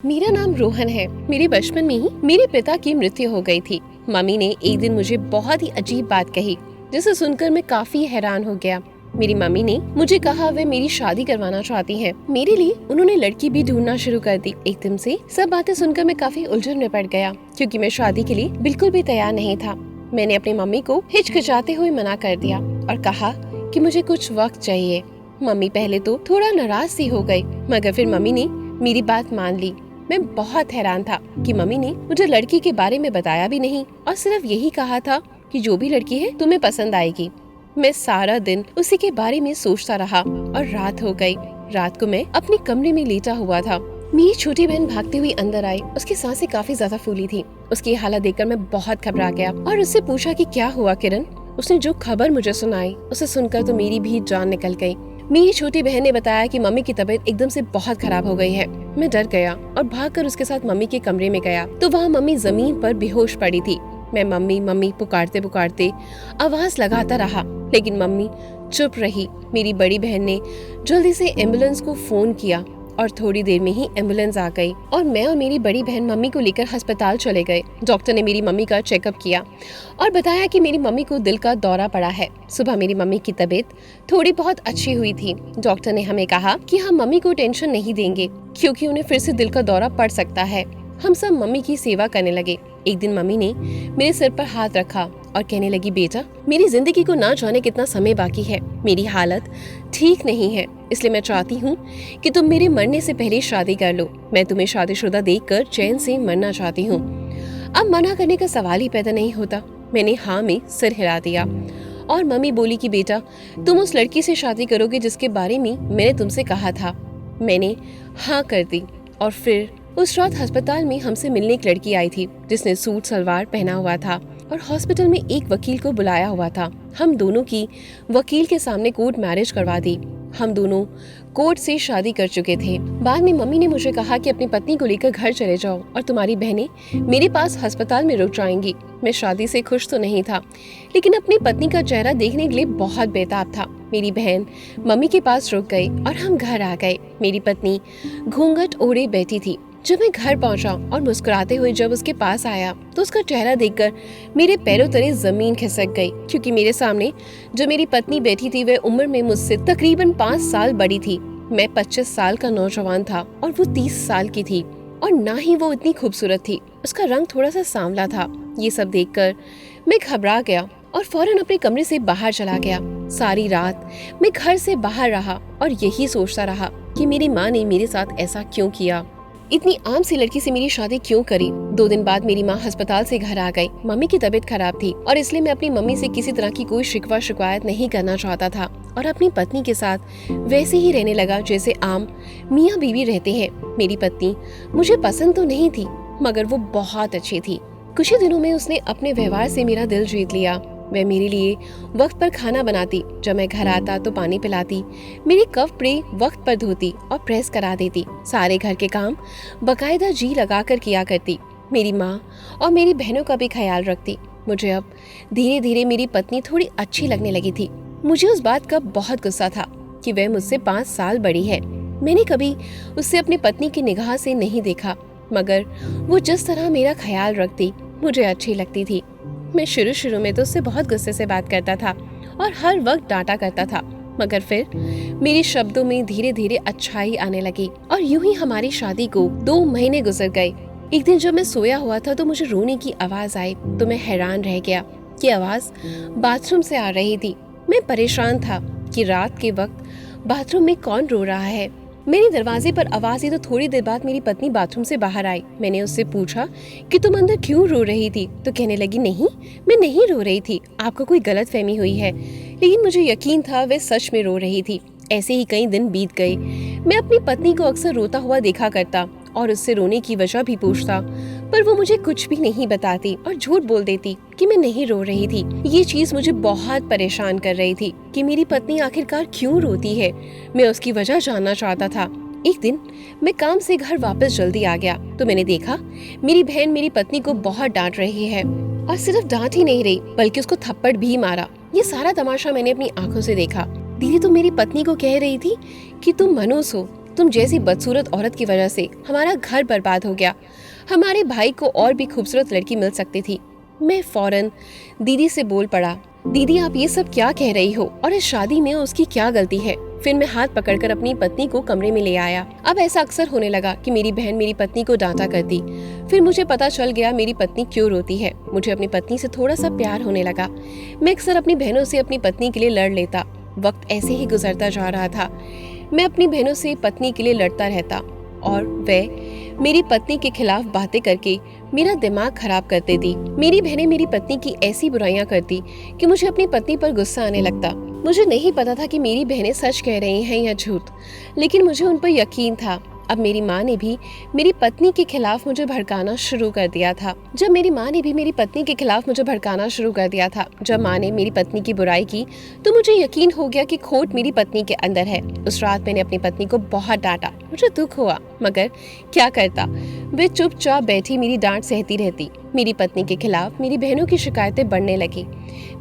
मेरा नाम रोहन है। मेरे बचपन में ही मेरे पिता की मृत्यु हो गई थी। मम्मी ने एक दिन मुझे बहुत ही अजीब बात कही, जिसे सुनकर मैं काफी हैरान हो गया। मेरी मम्मी ने मुझे कहा वे मेरी शादी करवाना चाहती हैं। मेरे लिए उन्होंने लड़की भी ढूंढना शुरू कर दी। एकदम से सब बातें सुनकर मैं काफी उलझन में पड़ गया, क्योंकि मैं शादी के लिए बिल्कुल भी तैयार नहीं था। मैंने अपनी मम्मी को हिचकिचाते हुए मना कर दिया और कहा कि मुझे कुछ वक्त चाहिए। मम्मी पहले तो थोड़ा नाराज सी हो गई, मगर फिर मम्मी ने मेरी बात मान ली। मैं बहुत हैरान था कि मम्मी ने मुझे लड़की के बारे में बताया भी नहीं और सिर्फ यही कहा था कि जो भी लड़की है तुम्हें पसंद आएगी। मैं सारा दिन उसी के बारे में सोचता रहा और रात हो गई। रात को मैं अपने कमरे में लेटा हुआ था। मेरी छोटी बहन भागती हुई अंदर आई। उसकी सांसें काफी ज्यादा फूली थी। उसकी हालत देखकर मैं बहुत घबरा गया और उससे पूछा कि क्या हुआ किरण। उसने जो खबर मुझे सुनाई उसे सुनकर तो मेरी भी जान निकल गई। मेरी छोटी बहन ने बताया कि मम्मी की तबीयत एकदम से बहुत खराब हो गई है। मैं डर गया और भागकर उसके साथ मम्मी के कमरे में गया तो वहाँ मम्मी जमीन पर बेहोश पड़ी थी। मैं मम्मी मम्मी पुकारते पुकारते आवाज लगाता रहा, लेकिन मम्मी चुप रही। मेरी बड़ी बहन ने जल्दी से एम्बुलेंस को फोन किया और थोड़ी देर में ही एम्बुलेंस आ गई और मैं और मेरी बड़ी बहन मम्मी को लेकर अस्पताल चले गए। डॉक्टर ने मेरी मम्मी का चेकअप किया और बताया कि मेरी मम्मी को दिल का दौरा पड़ा है। सुबह मेरी मम्मी की तबीयत थोड़ी बहुत अच्छी हुई थी। डॉक्टर ने हमें कहा कि हम मम्मी को टेंशन नहीं देंगे, क्योंकि उन्हें फिर से दिल का दौरा पड़ सकता है। हम सब मम्मी की सेवा करने लगे। एक दिन मम्मी ने मेरे सिर पर हाथ रखा और कहने लगी, बेटा मेरी जिंदगी को ना जाने कितना समय बाकी है। मेरी हालत ठीक नहीं है, इसलिए मैं चाहती हूँ कि तुम मेरे मरने से पहले शादी कर लो। मैं तुम्हें शादीशुदा देखकर चैन से मरना चाहती हूँ। अब मना करने का सवाल ही पैदा नहीं होता। मैंने हाँ में सिर हिला दिया और मम्मी बोली कि बेटा तुम उस लड़की से शादी करोगे जिसके बारे में मैंने तुमसे कहा था। मैंने हाँ कर दी और फिर उस रात अस्पताल में हमसे मिलने एक लड़की आई थी, जिसने सूट सलवार पहना हुआ था और हॉस्पिटल में एक वकील को बुलाया हुआ था। हम दोनों की वकील के सामने कोर्ट मैरिज करवा दी। हम दोनों कोर्ट से शादी कर चुके थे। बाद में मम्मी ने मुझे कहा कि अपनी पत्नी को लेकर घर चले जाओ और तुम्हारी बहनें मेरे पास अस्पताल में रुक जाएंगी। मैं शादी से खुश तो नहीं था, लेकिन अपनी पत्नी का चेहरा देखने के लिए बहुत बेताब था। मेरी बहन मम्मी के पास रुक गई और हम घर आ गए। मेरी पत्नी घूंघट ओढ़े बैठी थी। जब मैं घर पहुंचा और मुस्कुराते हुए जब उसके पास आया तो उसका चेहरा देखकर मेरे पैरों तले जमीन खिसक गई, क्योंकि मेरे सामने जो मेरी पत्नी बैठी थी वह उम्र में मुझसे तकरीबन 5 साल बड़ी थी। मैं 25 साल का नौजवान था और वो 30 साल की थी, और ना ही वो इतनी खूबसूरत थी। उसका रंग थोड़ा सा सांवला था। ये सब देखकर मैं घबरा गया और फौरन अपने कमरे से बाहर चला गया। सारी रात मैं घर से बाहर रहा और यही सोचता रहा कि मेरी माँ ने मेरे साथ ऐसा क्यों किया, इतनी आम सी लड़की से मेरी शादी क्यों करी। 2 दिन बाद मेरी माँ अस्पताल से घर आ गई। मम्मी की तबीयत खराब थी और इसलिए मैं अपनी मम्मी से किसी तरह की कोई शिकवा शिकायत नहीं करना चाहता था और अपनी पत्नी के साथ वैसे ही रहने लगा जैसे आम मियाँ बीवी रहते हैं। मेरी पत्नी मुझे पसंद तो नहीं थी, मगर वो बहुत अच्छी थी। कुछ ही दिनों में उसने अपने व्यवहार से मेरा दिल जीत लिया। वह मेरे लिए वक्त पर खाना बनाती, जब मैं घर आता तो पानी पिलाती, मेरे कपड़े वक्त पर धोती और प्रेस करा देती। सारे घर के काम बकायदा जी लगाकर किया करती। मेरी माँ और मेरी बहनों का भी ख्याल रखती। मुझे अब धीरे धीरे मेरी पत्नी थोड़ी अच्छी लगने लगी थी। मुझे उस बात का बहुत गुस्सा था कि वह मुझसे 5 साल बड़ी है। मैंने कभी उससे अपनी पत्नी की निगाह से नहीं देखा, मगर वो जिस तरह मेरा ख्याल रखती मुझे अच्छी लगती थी। मैं शुरू में तो उससे बहुत गुस्से से बात करता था और हर वक्त डांटा करता था, मगर फिर मेरे शब्दों में धीरे धीरे अच्छाई आने लगी और यूं ही हमारी शादी को 2 महीने गुजर गए। एक दिन जब मैं सोया हुआ था तो मुझे रोने की आवाज आई तो मैं हैरान रह गया कि आवाज बाथरूम से आ रही थी। मैं परेशान था कि रात के वक्त बाथरूम में कौन रो रहा है। मेरे दरवाजे पर आवाज आई तो थोड़ी देर बाद मेरी पत्नी बाथरूम से बाहर आई। मैंने उससे पूछा कि तुम अंदर क्यों रो रही थी, तो कहने लगी, नहीं मैं नहीं रो रही थी, आपको कोई गलतफहमी हुई है। लेकिन मुझे यकीन था वे सच में रो रही थी। ऐसे ही कई दिन बीत गए। मैं अपनी पत्नी को अक्सर रोता हुआ देखा करता और उससे रोने की वजह भी पूछता, पर वो मुझे कुछ भी नहीं बताती और झूठ बोल देती कि मैं नहीं रो रही थी। ये चीज मुझे बहुत परेशान कर रही थी कि मेरी पत्नी आखिरकार क्यों रोती है। मैं उसकी वजह जानना चाहता था। एक दिन मैं काम से घर वापस जल्दी आ गया तो मैंने देखा मेरी बहन मेरी पत्नी को बहुत डांट रही है, और सिर्फ डांट ही नहीं रही बल्कि उसको थप्पड़ भी मारा। ये सारा तमाशा मैंने अपनी आंखों से देखा। दीदी तो मेरी पत्नी को कह रही थी कि तुम मनहूस हो, तुम जैसी बदसूरत औरत की वजह से हमारा घर बर्बाद हो गया। हमारे भाई को और भी खूबसूरत लड़की मिल सकती थी। मैं फौरन दीदी से बोल पड़ा, दीदी आप ये सब क्या कह रही हो, और इस शादी में उसकी क्या गलती है। फिर मैं हाथ पकड़कर अपनी पत्नी को कमरे में ले आया। अब ऐसा अक्सर होने लगा कि मेरी बहन मेरी पत्नी को डांटा करती। फिर मुझे पता चल गया मेरी पत्नी क्यों रोती है। मुझे अपनी पत्नी से थोड़ा सा प्यार होने लगा। मैं अक्सर अपनी बहनों से अपनी पत्नी के लिए लड़ लेता। वक्त ऐसे ही गुजरता जा रहा था। मैं अपनी बहनों से पत्नी के लिए लड़ता रहता और वे मेरी पत्नी के खिलाफ बातें करके मेरा दिमाग खराब करते थी। मेरी बहनें मेरी पत्नी की ऐसी बुराइयां करती कि मुझे अपनी पत्नी पर गुस्सा आने लगता। मुझे नहीं पता था कि मेरी बहनें सच कह रही हैं या झूठ, लेकिन मुझे उन पर यकीन था। अब मेरी माँ ने भी मेरी पत्नी के खिलाफ मुझे भड़काना शुरू कर दिया था। जब माँ ने मेरी पत्नी की बुराई की तो मुझे यकीन हो गया कि खोट मेरी पत्नी के अंदर है। उस रात मैंने अपनी पत्नी को बहुत डांटा। मुझे दुख हुआ, मगर क्या करता। वे चुपचाप बैठी मेरी डांट सहती रहती। मेरी पत्नी के खिलाफ मेरी बहनों की शिकायतें बढ़ने लगी।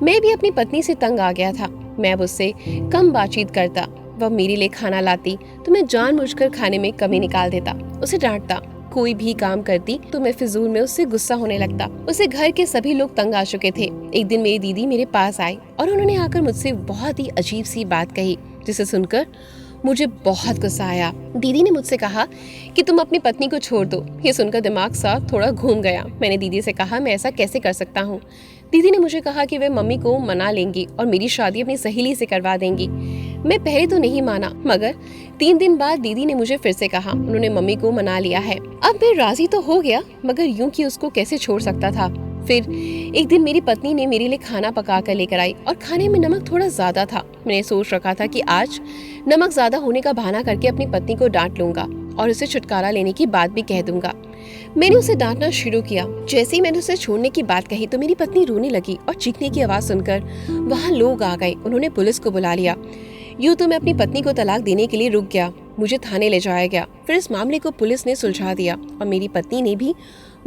मैं भी अपनी पत्नी से तंग आ गया था। मैं अब उससे कम बातचीत करता। वह मेरे लिए खाना लाती तो मैं जानबूझकर खाने में कमी निकाल देता, उसे डांटता। कोई भी काम करती तो मैं फिजूल में उससे गुस्सा होने लगता। उसे घर के सभी लोग तंग आ चुके थे। एक दिन मेरी दीदी मेरे पास आई और उन्होंने आकर मुझसे बहुत ही अजीब सी बात कही, जिसे सुनकर मुझे बहुत गुस्सा आया। दीदी ने मुझसे कहा कि तुम अपनी पत्नी को छोड़ दो। ये सुनकर दिमाग सा थोड़ा घूम गया। मैंने दीदी से कहा, मैं ऐसा कैसे कर सकता हूँ। दीदी ने मुझे कहा कि वे मम्मी को मना लेंगी और मेरी शादी अपनी सहेली से करवा देंगी। मैं पहले तो नहीं माना, मगर 3 दिन बाद दीदी ने मुझे फिर से कहा उन्होंने मम्मी को मना लिया है। अब मैं राजी तो हो गया, मगर यूं कि उसको कैसे छोड़ सकता था। फिर एक दिन मेरी पत्नी ने मेरे लिए खाना पका कर लेकर आई और खाने में नमक थोड़ा ज्यादा था। मैंने सोच रखा था कि आज नमक ज्यादा होने का बहाना करके अपनी पत्नी को डांट लूंगा और उसे छुटकारा लेने की बात भी कह दूंगा। मैंने उसे डांटना शुरू किया। जैसे ही मैंने उसे छोड़ने की बात कही तो मेरी पत्नी रोने लगी और चीखने की आवाज सुनकर वहाँ लोग आ गए। उन्होंने पुलिस को बुला लिया। यूं तो मैं अपनी पत्नी को तलाक देने के लिए रुक गया। मुझे थाने ले जाया गया। फिर इस मामले को पुलिस ने सुलझा दिया और मेरी पत्नी ने भी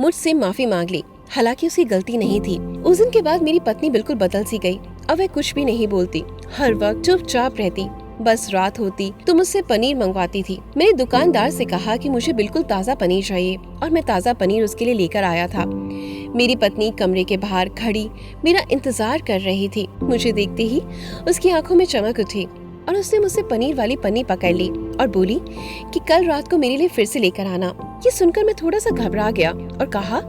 मुझसे माफी मांग ली, हालांकि उसकी गलती नहीं थी। उस दिन के बाद मेरी पत्नी बिल्कुल बदल सी गई। अब वह कुछ भी नहीं बोलती, हर वक्त चुपचाप रहती। बस रात होती तो मुझसे पनीर मंगवाती थी। मैंने दुकानदार से कहा कि मुझे बिल्कुल ताज़ा पनीर चाहिए और मैं ताज़ा पनीर उसके लिए लेकर आया था। मेरी पत्नी कमरे के बाहर खड़ी मेरा इंतजार कर रही थी। मुझे देखते ही उसकी आंखों में चमक उठी और उसने मुझसे पनीर वाली पन्नी पकड़ ली और बोली कि कल रात को मेरे लिए फिर से लेकर आना। ये सुनकर मैं थोड़ा सा घबरा गया और कहा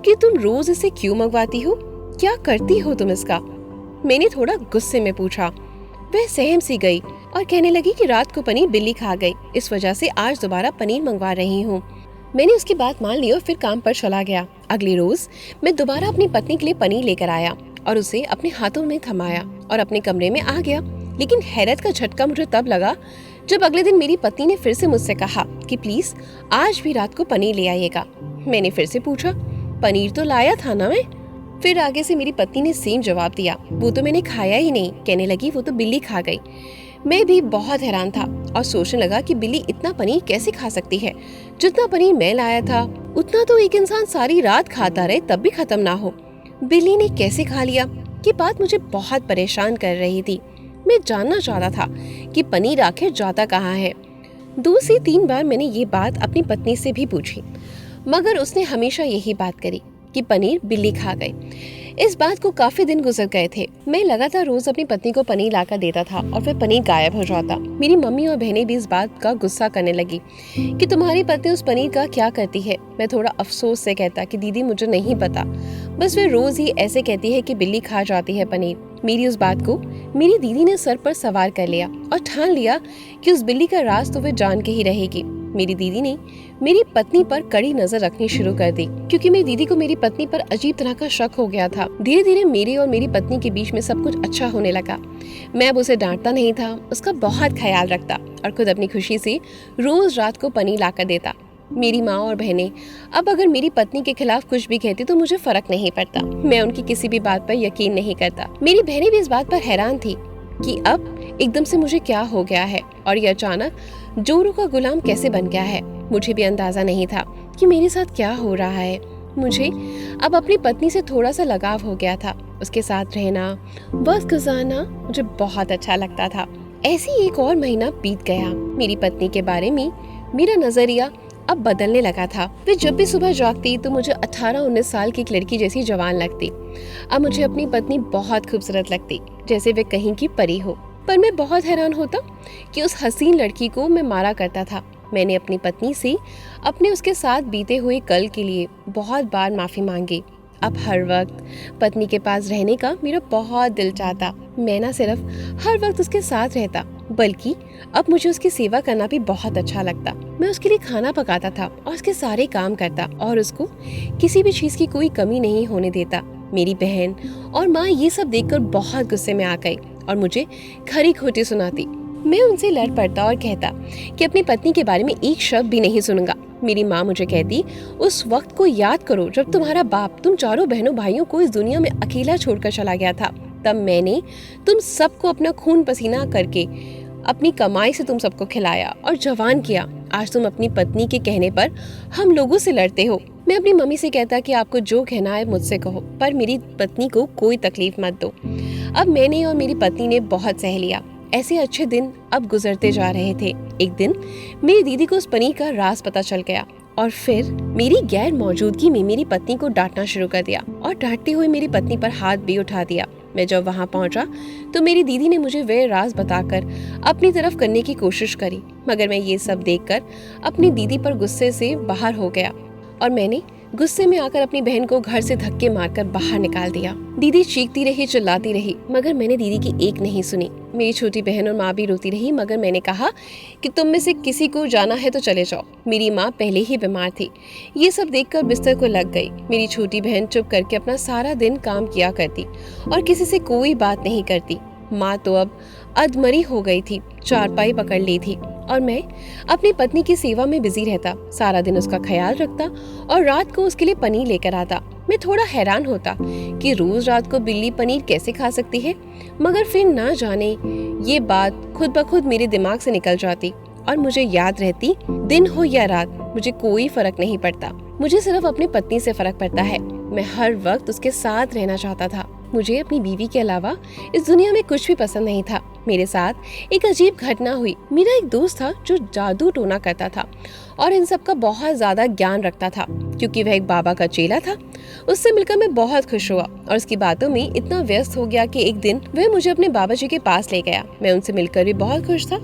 कि तुम रोज इसे क्यों मंगवाती हो, क्या करती हो तुम इसका? मैंने थोड़ा गुस्से में पूछा। वह सहम सी गई और कहने लगी कि रात को पनीर बिल्ली खा गई, इस वजह से आज दोबारा पनीर मंगवा रही हूँ। मैंने उसकी बात मान ली और फिर काम पर चला गया। अगले रोज मैं दोबारा अपनी पत्नी के लिए पनीर लेकर आया और उसे अपने हाथों में थमाया और अपने कमरे में आ गया। लेकिन हैरत का झटका मुझे तब लगा जब अगले दिन मेरी पत्नी ने फिर से मुझसे कहा कि प्लीज आज भी रात को पनीर ले आइएगा। मैंने फिर से पूछा, पनीर तो लाया था ना मैं? फिर आगे से मेरी पत्नी ने सेम जवाब दिया, वो तो मैंने खाया ही नहीं। कहने लगी वो तो बिल्ली खा गई। मैं भी बहुत हैरान था और सोचने लगा कि बिल्ली इतना पनीर कैसे खा सकती है। जितना पनीर मैं लाया था उतना तो एक इंसान सारी रात खाता रहे तब भी खत्म ना हो। बिल्ली ने कैसे खा लिया, ये बात मुझे बहुत परेशान कर रही थी। मैं जानना चाहता था कि पनीर आखिर जाता कहाँ है। 2 से 3 बार मैंने ये बात अपनी पत्नी से भी पूछी, मगर उसने हमेशा यही बात करी कि पनीर बिल्ली खा गई। इस बात को काफी दिन गुजर गए थे। मैं लगातार रोज अपनी पत्नी को पनीर लाकर देता था और फिर पनीर गायब हो जाता। मेरी मम्मी और बहनें भी इस बात का गुस्सा करने लगी कि तुम्हारी पत्नी उस पनीर का क्या करती है। मैं थोड़ा अफसोस से कहता कि दीदी मुझे नहीं पता, बस वे रोज ही ऐसे कहती है कि बिल्ली खा जाती है पनीर। मेरी उस बात को मेरी दीदी ने सर पर सवार कर लिया और ठान लिया कि उस बिल्ली का राज तो वे जान के ही रहेगी। मेरी दीदी ने मेरी पत्नी पर कड़ी नजर रखनी शुरू कर दी, क्योंकि मेरी दीदी को मेरी पत्नी पर अजीब तरह का शक हो गया था। धीरे धीरे मेरे और मेरी पत्नी के बीच में सब कुछ अच्छा होने लगा। मैं अब उसे डांटता नहीं था, उसका बहुत ख्याल रखता और खुद अपनी खुशी से रोज रात को पनीर लाकर देता। मेरी माँ और बहनें अब अगर मेरी पत्नी के खिलाफ कुछ भी कहती तो मुझे फर्क नहीं पड़ता। मैं उनकी किसी भी बात पर यकीन नहीं करता। मेरी बहनें भी इस बात पर हैरान थी कि अब एकदम से मुझे क्या हो गया है और ये अचानक जोरू का गुलाम कैसे बन गया है। मुझे भी अंदाजा नहीं था कि मेरे साथ क्या हो रहा है। मुझे अब अपनी पत्नी से थोड़ा सा लगाव हो गया था। उसके साथ रहना, वक्त गुजारना मुझे बहुत अच्छा लगता था। ऐसे ही एक और महीना बीत गया। मेरी पत्नी के बारे में मेरा नजरिया अब बदलने लगा था। वे जब भी सुबह जागती तो मुझे 18-19 साल की एक लड़की जैसी जवान लगती। अब मुझे अपनी पत्नी बहुत खूबसूरत लगती, जैसे वे कहीं की परी हो। पर मैं बहुत हैरान होता कि उस हसीन लड़की को मैं मारा करता था। मैंने अपनी पत्नी से अपने उसके साथ बीते हुए कल के लिए बहुत बार माफी मांगी। अब हर वक्त पत्नी के पास रहने का मेरा बहुत दिल चाहता। मैं ना सिर्फ हर वक्त उसके साथ रहता, बल्कि अब मुझे उसकी सेवा करना भी बहुत अच्छा लगता। मैं उसके लिए खाना पकाता था और उसके सारे काम करता और उसको किसी भी चीज की कोई कमी नहीं होने देता। मेरी बहन और माँ ये सब देखकर बहुत गुस्से में आ गई और मुझे खरी खोटी सुनाती। मैं उनसे लड़ पड़ता और कहता कि अपनी पत्नी के बारे में एक शब्द भी नहीं सुनूंगा। मेरी माँ मुझे कहती, उस वक्त को याद करो जब तुम्हारा बाप तुम चारों बहनों भाइयों को इस दुनिया में अकेला छोड़कर चला गया था। तब मैंने तुम सबको अपना खून पसीना करके अपनी कमाई से तुम सबको खिलाया और जवान किया। आज तुम अपनी पत्नी के कहने पर हम लोगों से लड़ते हो। मैं अपनी मम्मी से कहता कि आपको जो कहना है मुझसे कहो, पर मेरी पत्नी को कोई तकलीफ मत दो। अब मैंने और मेरी पत्नी ने बहुत सह लिया। ऐसे अच्छे दिन अब गुजरते जा रहे थे। एक दिन मेरी दीदी को उस पनीर का राज पता चल गया और फिर मेरी गैर मौजूदगी में मेरी पत्नी को डांटना शुरू कर दिया और डांटते हुए मेरी पत्नी पर हाथ भी उठा दिया। मैं जब वहां पहुंचा तो मेरी दीदी ने मुझे वह राज बताकर अपनी तरफ करने की कोशिश करी, मगर मैं ये सब देखकर अपनी दीदी पर गुस्से से बाहर हो गया और मैंने गुस्से में आकर अपनी बहन को घर से धक्के मारकर बाहर निकाल दिया। दीदी चीखती रही, चिल्लाती रही, मगर मैंने दीदी की एक नहीं सुनी। मेरी छोटी बहन और माँ भी रोती रही, मगर मैंने कहा कि तुम में से किसी को जाना है तो चले जाओ। मेरी माँ पहले ही बीमार थी। ये सब देखकर बिस्तर को लग गई। मेरी छोटी बहन चुप करके अपना सारा दिन काम किया करती और किसी से कोई बात नहीं करती। माँ तो अब अधमरी हो गई थी, चारपाई पकड़ ली थी और मैं अपनी पत्नी की सेवा में बिजी रहता। सारा दिन उसका ख्याल रखता और रात को उसके लिए पनीर लेकर आता। मैं थोड़ा हैरान होता कि रोज रात को बिल्ली पनीर कैसे खा सकती है, मगर फिर ना जाने ये बात खुद ब खुद मेरे दिमाग से निकल जाती और मुझे याद रहती, दिन हो या रात मुझे कोई फर्क नहीं पड़ता। मुझे सिर्फ अपनी पत्नी से फर्क पड़ता है। मैं हर वक्त उसके साथ रहना चाहता था। मुझे अपनी बीवी के अलावा इस दुनिया में कुछ भी पसंद नहीं था। मेरे साथ एक अजीब घटना हुई। मेरा एक दोस्त था जो जादू टोना करता था और इन सब का बहुत ज्यादा ज्ञान रखता था। क्योंकि वह एक बाबा का चेला था, उससे मिलकर मैं बहुत खुश हुआ और उसकी बातों में इतना व्यस्त हो गया कि एक दिन वह मुझे अपने बाबा जी के पास ले गया। मैं उनसे मिलकर भी बहुत खुश था।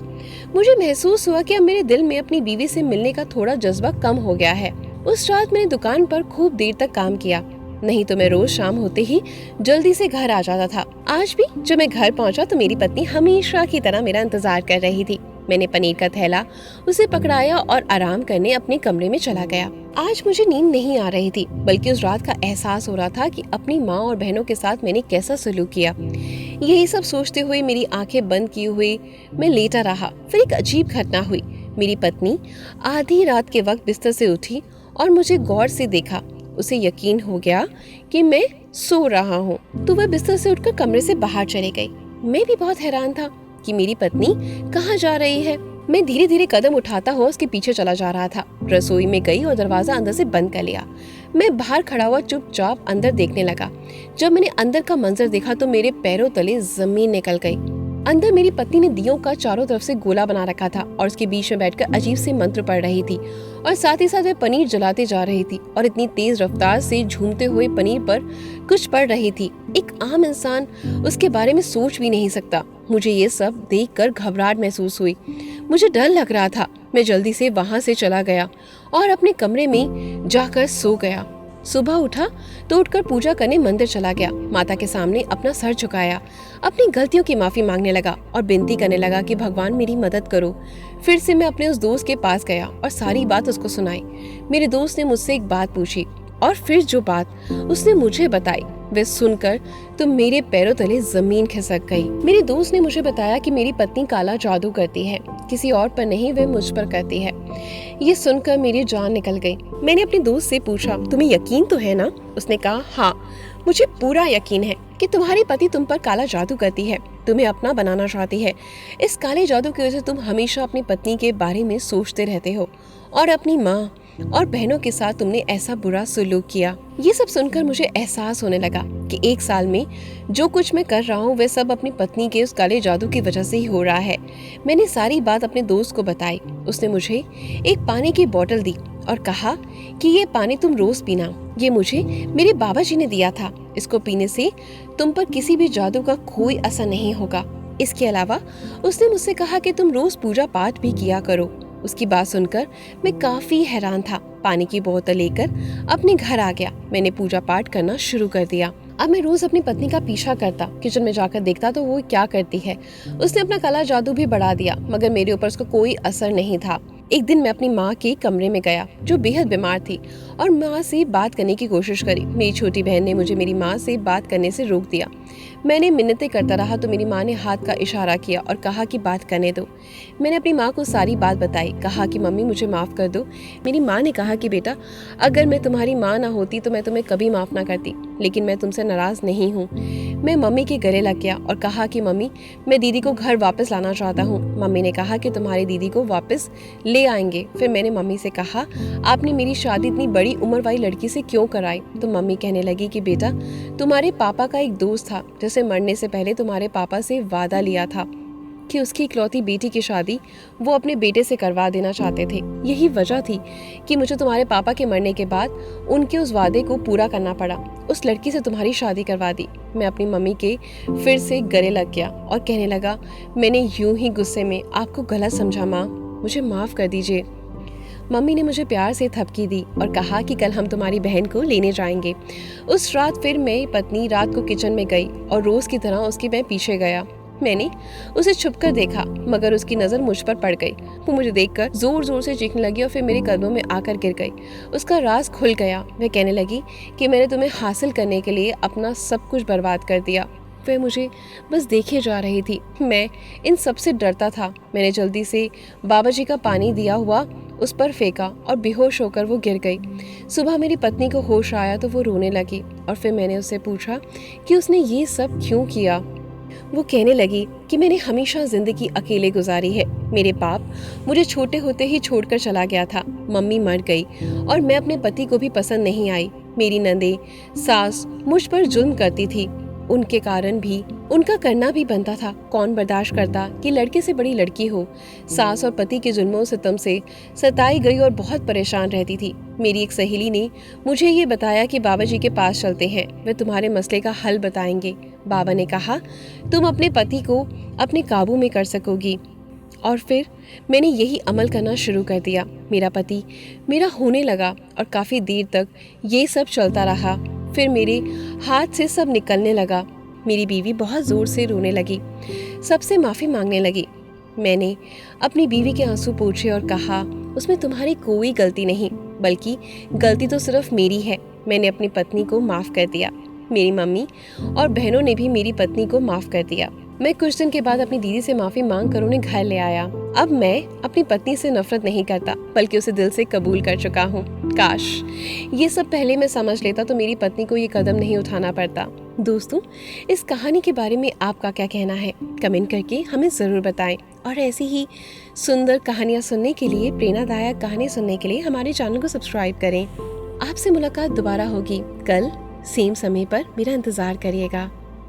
मुझे महसूस हुआ कि अब मेरे दिल में अपनी बीवी से मिलने का थोड़ा जज्बा कम हो गया है। उस रात मैंने दुकान पर खूब देर तक काम किया, नहीं तो मैं रोज शाम होते ही जल्दी से घर आ जाता था। आज भी जब मैं घर पहुंचा तो मेरी पत्नी हमेशा की तरह मेरा इंतजार कर रही थी। मैंने पनीर का थैला उसे पकड़ाया और आराम करने अपने कमरे में चला गया। आज मुझे नींद नहीं आ रही थी, बल्कि उस रात का एहसास हो रहा था कि अपनी माँ और बहनों के साथ मैंने कैसा सलूक किया। यही सब सोचते हुए मेरी आंखें बंद किए हुए मैं लेटा रहा। फिर एक अजीब घटना हुई। मेरी पत्नी आधी रात के वक्त बिस्तर से उठी और मुझे गौर से देखा। उसे यकीन हो गया कि मैं सो रहा हूँ, तो वह बिस्तर से उठकर कमरे से बाहर चली गई। मैं भी बहुत हैरान था कि मेरी पत्नी कहाँ जा रही है। मैं धीरे धीरे कदम उठाता हुआ उसके पीछे चला जा रहा था। रसोई में गई और दरवाजा अंदर से बंद कर लिया। मैं बाहर खड़ा हुआ चुपचाप अंदर देखने लगा। जब मैंने अंदर का मंजर देखा तो मेरे पैरों तले जमीन निकल गई। अंदर मेरी पत्नी ने दियों का चारों तरफ से गोला बना रखा था और उसके बीच में बैठकर अजीब से मंत्र पढ़ रही थी और साथ ही साथ वह पनीर जलाते जा रही थी और इतनी तेज रफ्तार से झूमते हुए पनीर पर कुछ पढ़ रही थी। एक आम इंसान उसके बारे में सोच भी नहीं सकता। मुझे ये सब देखकर घबराहट महसूस हुई। मुझे डर लग रहा था। मैं जल्दी से वहां से चला गया और अपने कमरे में जाकर सो गया। सुबह उठा तो उठकर पूजा करने मंदिर चला गया। माता के सामने अपना सर झुकाया, अपनी गलतियों की माफी मांगने लगा और विनती करने लगा कि भगवान मेरी मदद करो। फिर से मैं अपने उस दोस्त के पास गया और सारी बात उसको सुनाई। मेरे दोस्त ने मुझसे एक बात पूछी और फिर जो बात उसने मुझे बताई वह सुनकर तो मेरे पैरों तले जमीन खिसक गई। मेरे दोस्त ने मुझे बताया कि मेरी पत्नी काला जादू करती है, किसी और पर नहीं, वह मुझ पर करती है। ये सुनकर मेरी जान निकल गई। मैंने अपने दोस्त से पूछा, तुम्हें यकीन तो है ना? उसने कहा, हाँ, मुझे पूरा यकीन है कि तुम्हारी पति तुम पर काला जादू करती है, तुम्हें अपना बनाना चाहती है। इस काले जादू की वजह से तुम हमेशा अपनी पत्नी के बारे में सोचते रहते हो और अपनी माँ और बहनों के साथ तुमने ऐसा बुरा सुलूक किया। ये सब सुनकर मुझे एहसास होने लगा कि 1 साल में जो कुछ मैं कर रहा हूँ वह सब अपनी पत्नी के उस काले जादू की वजह से ही हो रहा है। मैंने सारी बात अपने दोस्त को बताई। उसने मुझे एक पानी की बोतल दी और कहा कि ये पानी तुम रोज पीना। ये मुझे मेरे बाबा जी ने दिया था। इसको पीने से तुम पर किसी भी जादू का कोई असर नहीं होगा। इसके अलावा उसने मुझसे कहा कि तुम रोज पूजा पाठ भी किया करो। उसकी बात सुनकर मैं काफी हैरान था। पानी की बोतल लेकर अपने घर आ गया। मैंने पूजा पाठ करना शुरू कर दिया। अब मैं रोज अपनी पत्नी का पीछा करता, किचन में जाकर देखता तो वो क्या करती है। उसने अपना काला जादू भी बढ़ा दिया, मगर मेरे ऊपर उसका कोई असर नहीं था। एक दिन मैं अपनी माँ के कमरे में गया, जो बेहद बीमार थी, और माँ से बात करने की कोशिश करी। मेरी छोटी बहन ने मुझे मेरी माँ से बात करने से रोक दिया। मैंने मिन्नतें करता रहा तो मेरी माँ ने हाथ का इशारा किया और कहा कि बात करने दो। मैंने अपनी माँ को सारी बात बताई। कहा कि मम्मी मुझे माफ़ कर दो। मेरी माँ ने कहा कि बेटा, अगर मैं तुम्हारी माँ ना होती तो मैं तुम्हें कभी माफ़ ना करती, लेकिन मैं तुमसे नाराज़ नहीं हूँ। मैं मम्मी के गले लग गया और कहा कि मम्मी, मैं दीदी को घर वापस लाना चाहता हूँ। मम्मी ने कहा कि तुम्हारी दीदी को वापस ले आएंगे। फिर मैंने मम्मी से कहा, आपने मेरी शादी इतनी बड़ी उम्र वाली लड़की से क्यों कराई? तो मम्मी कहने लगी कि बेटा, तुम्हारे पापा का एक दोस्त था जिसे मरने से पहले तुम्हारे पापा से वादा लिया था कि उसकी इकलौती बेटी की शादी वो अपने बेटे से करवा देना चाहते थे। यही वजह थी कि मुझे तुम्हारे पापा के मरने के बाद उनके उस वादे को पूरा करना पड़ा। उस लड़की से तुम्हारी शादी करवा दी। मैं अपनी मम्मी के फिर से गले लग गया और कहने लगा, मैंने यूं ही गुस्से में आपको गलत समझा माँ, मुझे माफ़ कर दीजिए। मम्मी ने मुझे प्यार से थपकी दी और कहा कि कल हम तुम्हारी बहन को लेने जाएंगे। उस रात फिर मेरी पत्नी रात को किचन में गई और रोज की तरह उसके मैं पीछे गया। मैंने उसे छुपकर देखा, मगर उसकी नज़र मुझ पर पड़ गई। वो मुझे देखकर जोर जोर से चीखने लगी और फिर मेरे कदमों में आकर गिर गई। उसका राज खुल गया। वह कहने लगी कि मैंने तुम्हें हासिल करने के लिए अपना सब कुछ बर्बाद कर दिया। वह मुझे बस देखे जा रही थी। मैं इन सब से डरता था। मैंने जल्दी से बाबा जी का पानी दिया हुआ उस पर फेंका और बेहोश होकर वो गिर गई। सुबह मेरी पत्नी को होश आया तो वो रोने लगी और फिर मैंने उससे पूछा कि उसने ये सब क्यों किया। वो कहने लगी कि मैंने हमेशा जिंदगी अकेले गुजारी है। मेरे बाप मुझे छोटे होते ही छोड़कर चला गया था। मम्मी मर गई और मैं अपने पति को भी पसंद नहीं आई। मेरी नंदे सास मुझ पर जुल्म करती थी। उनके कारण भी उनका करना भी बनता था। कौन बर्दाश्त करता कि लड़के से बड़ी लड़की हो। सास और पति के जुल्मों सितम से सताई गई और बहुत परेशान रहती थी। मेरी एक सहेली ने मुझे ये बताया कि बाबा जी के पास चलते हैं, वे तुम्हारे मसले का हल बताएंगे। बाबा ने कहा, तुम अपने पति को अपने काबू में कर सकोगी। और फिर मैंने यही अमल करना शुरू कर दिया। मेरा पति मेरा होने लगा और काफ़ी देर तक ये सब चलता रहा। फिर मेरे हाथ से सब निकलने लगा। मेरी बीवी बहुत ज़ोर से रोने लगी, सबसे माफ़ी मांगने लगी। मैंने अपनी बीवी के आंसू पोंछे और कहा, उसमें तुम्हारी कोई गलती नहीं, बल्कि गलती तो सिर्फ मेरी है। मैंने अपनी पत्नी को माफ़ कर दिया। मेरी मम्मी और बहनों ने भी मेरी पत्नी को माफ़ कर दिया। मैं कुछ दिन के बाद अपनी दीदी से माफ़ी मांग कर उन्हें घर ले आया। अब मैं अपनी पत्नी से नफरत नहीं करता, बल्कि उसे दिल से कबूल कर चुका हूँ। काश ये सब पहले मैं समझ लेता तो मेरी पत्नी को ये कदम नहीं उठाना पड़ता। दोस्तों, इस कहानी के बारे में आपका क्या कहना है? कमेंट करके हमें ज़रूर बताएं। और ऐसी ही सुंदर कहानियाँ सुनने के लिए, प्रेरणादायक कहानी सुनने के लिए हमारे चैनल को सब्सक्राइब करें। आपसे मुलाकात दोबारा होगी कल सेम समय पर। मेरा इंतज़ार करिएगा।